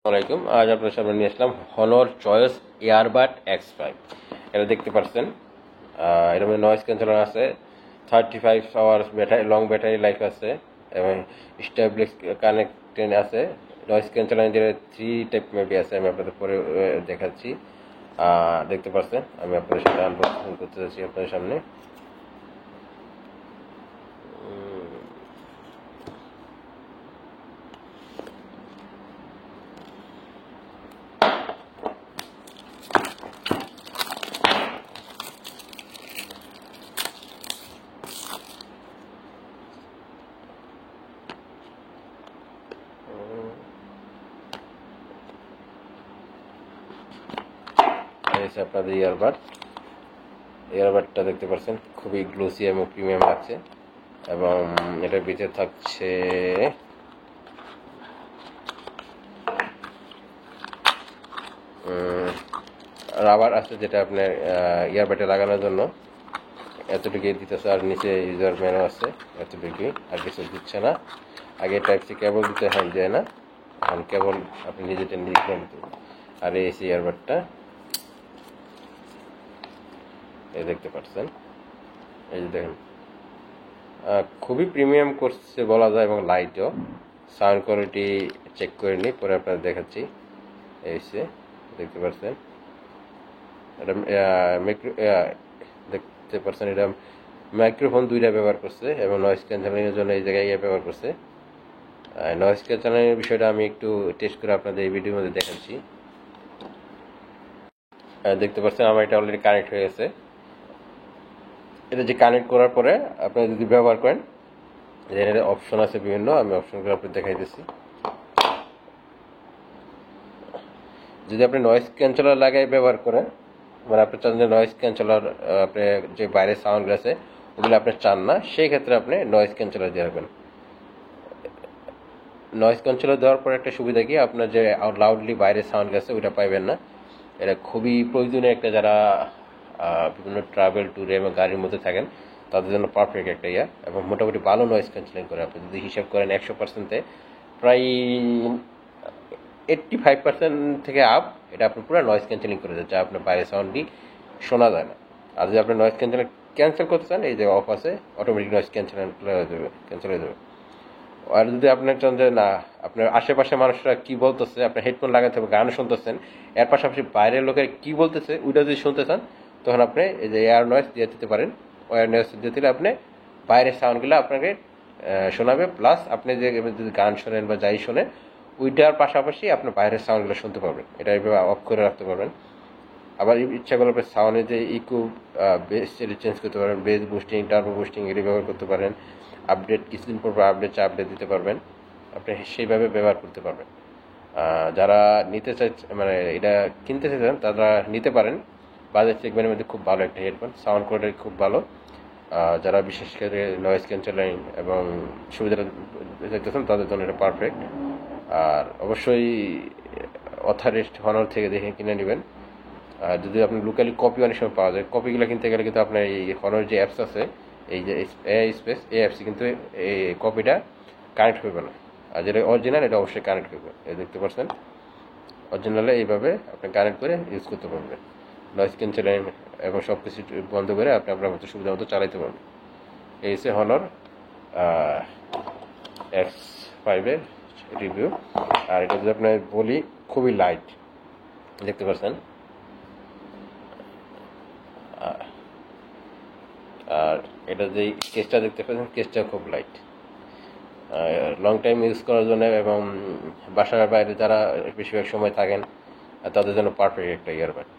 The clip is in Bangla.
আসসালামাইকুম। আজ আপনার সামনে নিয়ে আসলাম হনর চয়েস এয়ারবাড X5। এটা দেখতে পাচ্ছেন, এর মধ্যে নয়েজ ক্যান্সেলার আছে, 35 hours battery, long battery life আছে এবং স্টেবলিশ কানেক্টেড আছে। নয়েজ ক্যান্সেলার 3 টাইপ মেবি আছে, আমি আপনাদের পরে দেখাচ্ছি। দেখতে পাচ্ছেন, আমি আপনাদের সাথে আনবক্সিং করতে যাচ্ছি আপনাদের সামনে। আপনাদের ইয়ারবাডটা দেখতে পাচ্ছেন, খুবই গ্লোসি এবং প্রিমিয়াম লাগছে এবং এটার ভিতরে থাকছে রাবার আছে, যেটা আপনার ইয়ারবাডে লাগানোর জন্য এতটুকুই দিতেছে। আর নিচে ইউজার ম্যানও আছে, এতটুকুই, আর কিছু দিচ্ছে না। আগে টাইপ সি কেবল দিতে হয়, যায় না, এখন কেবল আপনি নিজে টেনে দিতে। আর এই ইয়ারবাডটা এই দেখতে পাচ্ছেন, এই যে দেখেন, খুবই প্রিমিয়াম করছে বলা যায় এবং লাইটও। সাউন্ড কোয়ালিটি চেক করে নিই, পরে আপনাদের দেখাচ্ছি। এই দেখতে পাচ্ছেন, এটা দেখতে পাচ্ছেন, এটা মাইক্রোফোন 2টা ব্যবহার করছে এবং নয়েজ ক্যান্সেলিংয়ের জন্য এই জায়গায় ব্যবহার করছে। নয়েজ ক্যান্সেলিংয়ের বিষয়টা আমি একটু টেস্ট করে আপনাদের এই ভিডিওর মধ্যে দেখাচ্ছি। দেখতে পাচ্ছেন আমার এটা অলরেডি কানেক্ট হয়ে গেছে। এটা যে কানেক্ট করার পরে আপনি যদি ব্যবহার করেন, এর অপশন আছে বিভিন্ন, আমি অপশনগুলো আপনাদের দেখাইতেছি। যদি আপনি নয়েজ ক্যান্সেলার লাগাই ব্যবহার করেন, মানে আপনি চান যে নয়েজ ক্যান্সেলার, আপনি যে বাইরে সাউন্ড আছে ওগুলো আপনি চান না, সেই ক্ষেত্রে আপনি নয়েজ ক্যান্সেলার দিয়ে রাখবেন। নয়েজ ক্যান্সেলার দেওয়ার পর একটা সুবিধা কি, আপনার যে লাউডলি বাইরে সাউন্ড আছে ওইটা পাইবেন না। এটা খুবই প্রয়োজনীয় একটা, যারা বিভিন্ন ট্রাভেল ট্যুরে এবং গাড়ির মধ্যে থাকেন তাদের জন্য পারফেক্ট একটা এবং মোটামুটি ভালো নয়েজ ক্যান্সেলিং করে। আপনি যদি হিসাব করেন 100%-এ প্রায় 85% থেকে আপ এটা আপনার পুরো নয়েজ ক্যান্সেলিং করে দেয়, যা আপনার বাইরে সাউন্ডই শোনা যায় না। আর যদি আপনি নয়েজ ক্যান্সেল করতে চান, এই যে অফ আছে, অটোমেটিক নয়েজ ক্যান্সেল হয়ে যাবে। আর যদি আপনার চান যে না, আপনার আশেপাশে মানুষরা কি বলতেছে, আপনার হেডফোন লাগাতে হবে, গান শুনতেছেন, এর পাশাপাশি বাইরের লোকের কি বলতেছে ওইটা যদি শুনতে চান, তখন আপনি এই যে এয়ার নয়েজ দিয়ে দিতে পারেন। এয়ার নয়েজ দিয়ে দিলে আপনি বাইরের সাউন্ডগুলো আপনাকে শোনাবে, প্লাস আপনি যে যদি গান শোনেন বা যাই শোনেন ওইটার পাশাপাশি আপনি বাইরের সাউন্ডগুলো শুনতে পারবেন। এটা এইভাবে অফ করে রাখতে পারবেন। আবার ইচ্ছা করলে আপনি সাউন্ডে যে ইকো বেস চেঞ্জ করতে পারেন, বেস বুস্টিং, টার্বো বুস্টিং এগুলি ব্যবহার করতে পারেন। আপডেট কিছুদিন পর আপডেট দিতে পারবেন, আপনি সেইভাবে ব্যবহার করতে পারবেন। যারা নিতে চাই, মানে এটা কিনতে চাইছেন, তারা নিতে পারেন। বাজেট সেগমেন্টের মধ্যে খুব ভালো একটা হেডফোন, সাউন্ড কোয়ালিটি খুব ভালো। যারা বিশেষ করে নয়েজ ক্যান্সেলিং এবং সুবিধাটা দেখতেছেন তাদের জন্য এটা পারফেক্ট। আর অবশ্যই অথরাইজড হনর থেকে দেখে কিনে নেবেন। যদি আপনি লোকালি কপি অনেক সময় পাওয়া যায়, কপিগুলো কিনতে গেলে কিন্তু আপনার এই হনর যে অ্যাপস আছে, এই যে স্পেস, এই অ্যাপসে কিন্তু এই কপিটা কানেক্ট করবে না। আর যেটা অরিজিনাল এটা অবশ্যই কানেক্ট করবে। এই দেখতে পাচ্ছেন, অরিজিনালে এইভাবে আপনি কানেক্ট করে ইউজ করতে পারবেন। নয়েজ ক্যান্সেলিং এবং সব কিছু বন্ধ করে আপনি আপনার মতো সুবিধা মতো চালাইতে পারবেন। এই হচ্ছে হনর X5-এর রিভিউ। আর এটা যদি আপনার বলি, খুবই লাইট, দেখতে পাচ্ছেন। আর এটা যে কেসটা দেখতে পাচ্ছেন, কেসটা খুব লাইট, লং টাইম ইউজ করার জন্য এবং বাসার বাইরে যারা বেশিরভাগ সময় থাকেন তাদের জন্য পারফেক্ট একটা ইয়ারবাড।